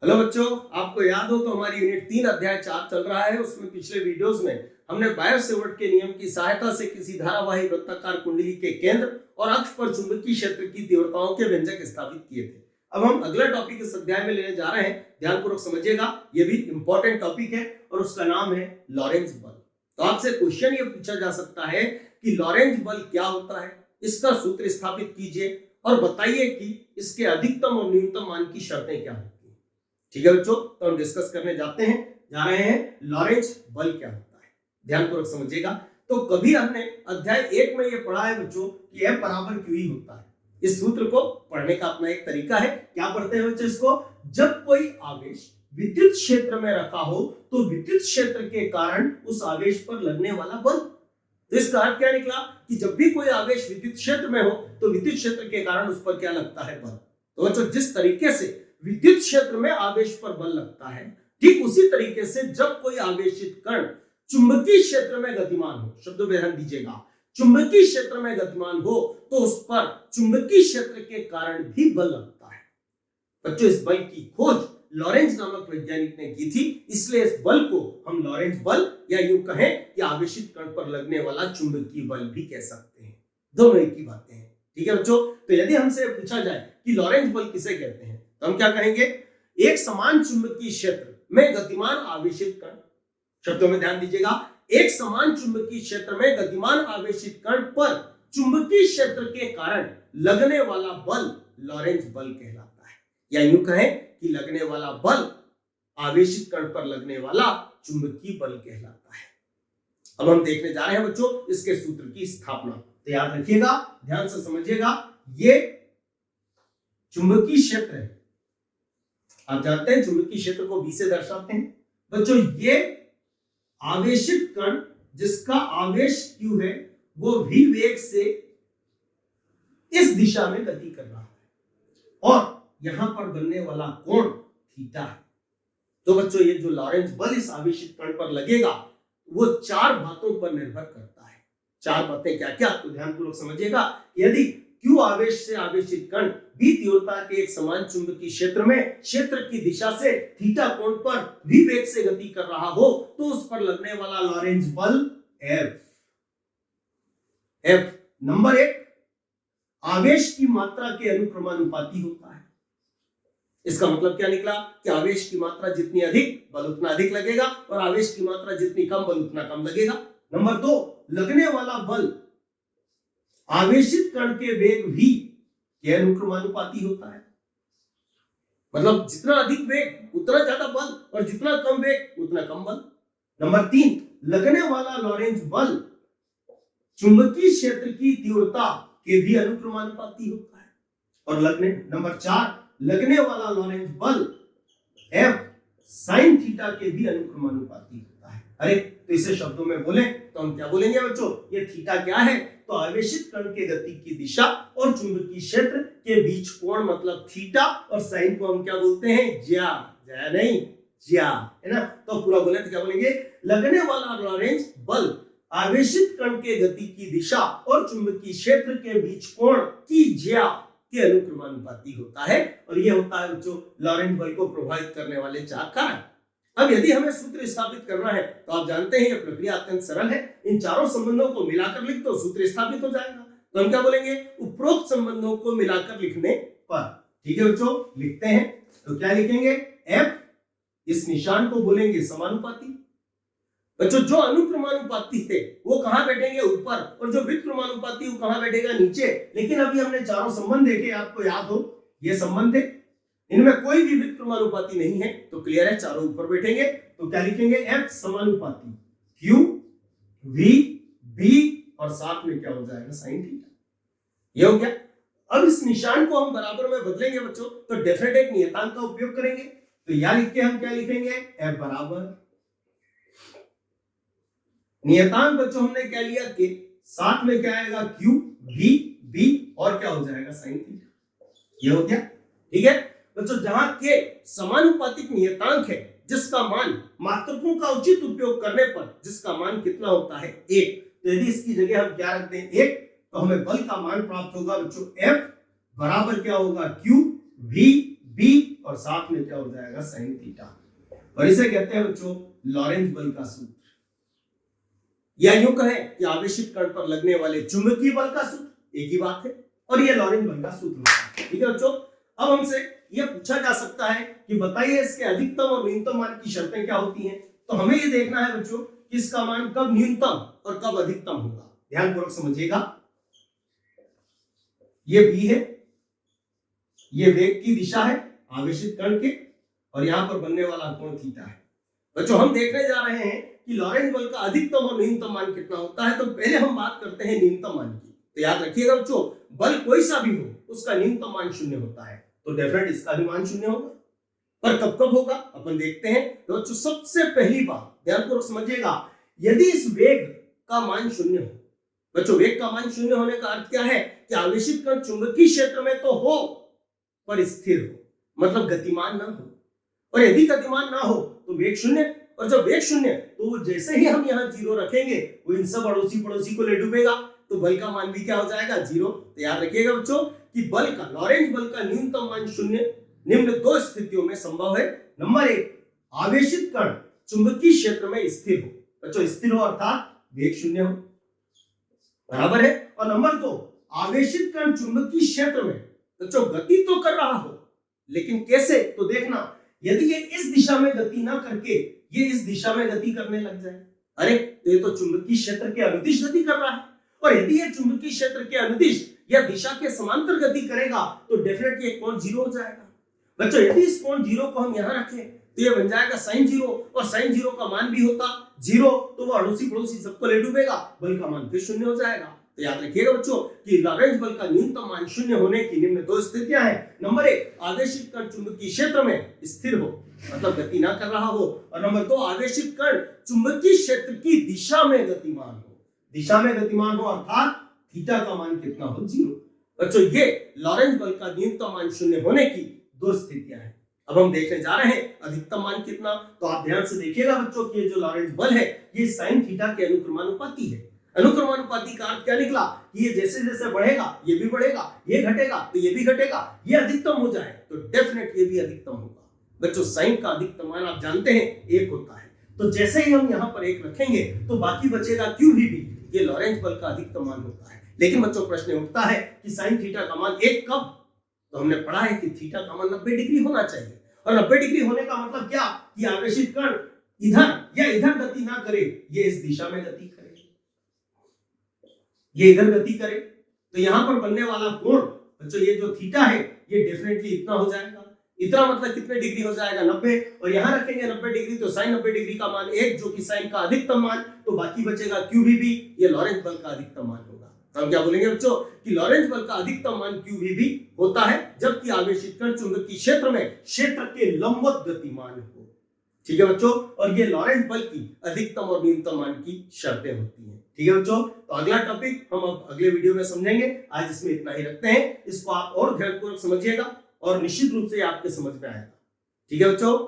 Hello बच्चों, आपको याद हो तो हमारी यूनिट 3 अध्याय 4 चल रहा है। उसमें पिछले वीडियोस में हमने बायो-सेवर्ट के नियम की सहायता से किसी धारावाही वृत्ताकार कुंडली के केंद्र और अक्ष पर चुंबकीय क्षेत्र की तीव्रताओं के व्यंजक स्थापित किए थे। अब हम अगला टॉपिक इस अध्याय में लेने जा रहे हैं। ध्यानपूर्वक समझिएगा, यह भी इंपॉर्टेंट टॉपिक है और उसका नाम है लॉरेंज बल। तो आपसे क्वेश्चन ये पूछा जा सकता है कि लॉरेंज बल क्या होता है, इसका सूत्र स्थापित कीजिए और बताइए कि इसके अधिकतम और न्यूनतम मान की शर्तें क्या होती है। ठीक है बच्चों, तो हम डिस्कस करने जा रहे हैं लॉरेंज बल क्या होता है। ध्यानपूर्वक समझिएगा। तो कभी हमने अध्याय 1 में ये पढ़ा है बच्चों कि F बराबर QE होता है। इस सूत्र को पढ़ने का अपना एक तरीका है। क्या पढ़ते हैं बच्चों इसको? जब कोई आवेश विद्युत क्षेत्र में रखा हो तो विद्युत क्षेत्र के कारण उस आवेश पर लगने वाला बल। तो इसका अर्थ क्या निकला कि जब भी कोई आवेश विद्युत क्षेत्र में हो तो विद्युत क्षेत्र के कारण उस पर क्या लगता है? बल। तो बच्चों, जिस तरीके से विद्युत क्षेत्र में आवेश पर बल लगता है, ठीक उसी तरीके से जब कोई आवेशित कण चुंबकीय क्षेत्र में गतिमान हो, शब्दों में ध्यान दीजिएगा, चुंबकीय क्षेत्र में गतिमान हो तो उस पर चुंबकीय क्षेत्र के कारण भी बल लगता है। बच्चों, इस बल की खोज लॉरेंज नामक वैज्ञानिक ने की थी, इसलिए इस बल को हम लॉरेंज बल या यूं कहें कि आवेशित कण पर लगने वाला चुंबकीय बल भी कह सकते हैं। दोनों एक ही बातें हैं। ठीक है बच्चों, तो यदि हमसे पूछा जाए कि लॉरेंज बल किसे कहते हैं तो हम क्या कहेंगे? एक समान चुंबकीय क्षेत्र में गतिमान आवेशित कण, शब्दों में ध्यान दीजिएगा, एक समान चुंबकीय क्षेत्र में गतिमान आवेशित कण पर चुंबकीय क्षेत्र के कारण लगने वाला बल लॉरेंज बल कहलाता है। या यूं कहें कि लगने वाला बल आवेशित कण पर लगने वाला चुंबकीय बल कहलाता है। अब हम देखने जा रहे हैं बच्चों इसके सूत्र की स्थापना। तो याद रखिएगा, ध्यान से समझिएगा, ये चुंबकीय क्षेत्र है। आप जानते हैं चुंबकीय क्षेत्र को V से दर्शाते हैं। बच्चों, ये आवेशित कण जिसका आवेश Q है वो V वेग से इस दिशा में गति कर रहा है और यहां पर बनने वाला कोण थीटा है। तो बच्चों, ये जो लॉरेंज बल इस आवेशित कण पर लगेगा वो 4 बातों पर निर्भर करता है। 4 बातें क्या क्या? तो ध्यानपूर्वक समझिएगा। यदि Q आवेश से आवेशित कण V तीव्रता के एक समान चुंबकीय क्षेत्र में क्षेत्र की दिशा से थीटा कोण पर V वेग से गति कर रहा हो तो उस पर लगने वाला लॉरेंज बल F नंबर 1 आवेश की मात्रा के अनुक्रमानुपाती होता है। इसका मतलब क्या निकला कि आवेश की मात्रा जितनी अधिक बल उतना अधिक लगेगा और आवेश की मात्रा जितनी कम बल उतना कम लगेगा। नंबर 2 लगने वाला बल आवेशित कण के वेग V के अनुक्रमानुपाती होता है। मतलब जितना अधिक वेग उतना ज्यादा बल और जितना कम वेग उतना कम बल। नंबर 3 लगने वाला लॉरेंज बल चुंबकीय क्षेत्र की तीव्रता के भी अनुक्रमानुपाती होता है। और नंबर 4 लगने वाला लॉरेंज बल F sin थीटा के भी अनुक्रमानुपाती होता है। अरे, तो इसे शब्दों में बोले तो हम क्या बोलेंगे बच्चों? ये थीटा क्या है? तो आवेशित कण के गति की दिशा और चुंबकीय क्षेत्र के बीच कोण मतलब थीटा, और साइन को हम क्या बोलते हैं? ज्या। ज्या नहीं, ज्या, है ना? तो पूरा बोले तो क्या बोलेंगे? लगने वाला लॉरेंज बल आवेशित कण के गति की दिशा और चुंबकीय क्षेत्र के बीच कोण की ज्या के अनुक्रमानुपाती होता है। और यह होता है बच्चों लॉरेंज बल को प्रभावित करने वाले 4 कारक। अब यदि हमें सूत्र स्थापित करना है तो आप जानते हैं यह प्रक्रिया अत्यंत सरल है। इन चारों संबंधों को मिलाकर लिख तो सूत्र स्थापित हो जाएगा। तो हम क्या बोलेंगे? उपरोक्त संबंधों को मिलाकर लिखने पर। ठीक है बच्चों, लिखते हैं। तो क्या लिखेंगे? F, इस निशान को बोलेंगे समानुपाती। बच्चों, जो अनुक्रमानुपाती थे वो कहां बैठेंगे? ऊपर, और जो व्युत्क्रमानुपाती वो कहां बैठेगा? नीचे। लेकिन अभी हमने चारों संबंध देखे, आपको याद हो ये संबंध थे, इनमें कोई भी व्युत्क्रमानुपाती नहीं है तो क्लियर है चारों ऊपर बैठेंगे। तो क्या लिखेंगे? F समानुपाती Q V B और साथ में क्या हो जाएगा? sin theta. ये हो गया। अब इस निशान को हम बराबर में बदलेंगे बच्चों, तो डेफिनेट एक नियतांक का उपयोग करेंगे। तो यहां लिख के हम क्या लिखेंगे? F बराबर नियतांक बच्चों हमने क्या लिया कि साथ में क्या आएगा? Q V B और क्या हो जाएगा? sin theta. ये हो गया। ठीक है बच्चों, जहां के समानुपातिक नियतांक है जिसका मान मात्रकों का उचित उपयोग करने पर जिसका मान कितना होता है? 1। तो यदि इसकी जगह हम क्या रखते हैं? 1, तो हमें बल का मान प्राप्त होगा बच्चों F बराबर क्या होगा? Q V बी और साथ में क्या हो जाएगा साइन थीटा। और इसे कहते हैं बच्चों लॉरेंज बल का सूत्र, या यूं कहें कि आवेशित कण पर लगने वाले चुंबकीय बल का सूत्र, एक ही बात है। और ये लॉरेंज बल का सूत्र होता है। ठीक है बच्चों, अब हमसे यह पूछा जा सकता है कि बताइए इसके अधिकतम और न्यूनतम मान की शर्तें क्या होती हैं। तो हमें ये देखना है बच्चों कि इसका मान कब न्यूनतम और कब अधिकतम होगा। ध्यानपूर्वक समझिएगा, ये बी है, ये वेग की दिशा है आवेशित कण के, और यहां पर बनने वाला कोण थीटा है। बच्चों हम देखने जा रहे हैं कि लॉरेंज बल का अधिकतम और न्यूनतम मान कितना होता है। तो पहले हम बात करते हैं न्यूनतम मान की। तो याद रखिएगा बच्चों, बल कोई सा भी हो उसका न्यूनतम मान 0 होता है, तो डेफिनेट इसका भी मान 0 होगा। पर कब कब होगा अपन देखते हैं। तो बच्चों सबसे पहली बात ध्यानपूर्वक समझिएगा, यदि इस वेग का मान 0 हो, बच्चों वेग का मान 0 होने का अर्थ क्या है कि आवेशित कण चुंबकीय क्षेत्र में तो हो पर स्थिर हो, मतलब गतिमान ना हो। और यदि गतिमान ना हो तो वेग 0, और जब वेग 0 तो जैसे ही हम यहाँ 0 रखेंगे वो इन सब अड़ोसी पड़ोसी को ले डूबेगा, तो बल का मान भी क्या हो जाएगा 0। तो याद रखिएगा बच्चों कि बल का लॉरेंज बल का न्यूनतम मान 0 निम्न दो स्थितियों में संभव है। नंबर 1, आवेशित कण चुंबकीय क्षेत्र में स्थिर हो। बच्चों स्थिर हो अर्थात वेग 0 हो, बराबर है। और नंबर 2, आवेशित कण चुंबकीय क्षेत्र में बच्चों गति तो कर रहा हो, लेकिन कैसे। तो देखना, यदि ये इस दिशा में गति ना करके ये इस दिशा में गति करने लग जाए, अरे तो ये तो चुंबकीय क्षेत्र के अनुदिश गति कर रहा है। और यदि ये चुंबकीय क्षेत्र के अनुदिश या दिशा के समांतर गति करेगा तो डेफिनेटली एक कोण 0 हो जाएगा। बच्चों यदि इस कोण 0 को हम यहाँ रखें तो ये बन जाएगा sin 0, और sin 0 का मान भी होता 0, तो वो अड़ोसी पड़ोसी सबको ले डूबेगा, बल का मान फिर 0 हो जाएगा। तो याद रखिएगा बच्चों कि लॉरेंज बल का न्यूनतम मान 0 होने की निम्न दो स्थितियां हैं। नंबर 1, आवेशित कण चुंबकीय क्षेत्र में स्थिर हो, मतलब गति ना कर रहा हो। और नंबर 2, आवेशित कण चुंबकीय क्षेत्र की दिशा में गतिमान हो। दिशा में गतिमान हो अर्थात थीटा का मान कितना हो 0। बच्चों ये लॉरेंज बल का न्यूनतम मान 0 होने की दो स्थितियां हैं। अब हम देखने जा रहे हैं अधिकतम मान कितना। तो आप ध्यान से देखिएगा बच्चों कि ये जो लॉरेंज बल है ये साइन थीटा के अनुक्रमानुपाती है। अनुक्रमानुपाती का अर्थ क्या निकला, ये जैसे जैसे बढ़ेगा ये भी बढ़ेगा, ये घटेगा तो ये भी घटेगा, ये अधिकतम हो जाए तो डेफिनेट ये भी अधिकतम होगा। बच्चों साइन का अधिकतम मान आप जानते हैं 1 होता है, तो जैसे ही हम यहाँ पर 1 रखेंगे तो बाकी बचेगा क्यू भी, ये लॉरेंज बल का अधिकतम मान होता है। लेकिन बच्चों प्रश्न उठता है कि साइन थीटा का मान 1 कब। तो हमने पढ़ा है कि थीटा का मान 90 डिग्री होना चाहिए, और 90 डिग्री होने का मतलब क्या कि आवेशित कण इधर या इधर गति ना करे, ये इस दिशा में गति करे, ये इधर गति करे। तो यहां पर बनने वाला कोण बच्चों ये जो थीटा है ये डेफिनेटली इतना हो जाएगा। इतना मतलब कितने डिग्री हो जाएगा 90, और यहां रखेंगे 90 डिग्री तो साइन 90 डिग्री का मान 1 जो कि साइन का अधिकतम मान, तो बाकी बचेगा क्यू भी, ये लॉरेंज बल का अधिकतम मान होगा। तो हम क्या बोलेंगे बच्चों कि लॉरेंज बल का अधिकतम मान क्यू भी होता है जबकि आवेशित कण चुंबकीय क्षेत्र में क्षेत्र के लंबवत गतिमान हो। ठीक है बच्चों, और ये लॉरेंज बल की अधिकतम और न्यूनतम मान की शर्तें होती हैं। ठीक है बच्चों, तो अगला टॉपिक हम अब अगले वीडियो में समझेंगे। आज इसमें इतना ही रखते हैं, इसको आप और ध्यानपूर्वक समझिएगा और निश्चित रूप से आपके समझ में आएगा। ठीक है बच्चों।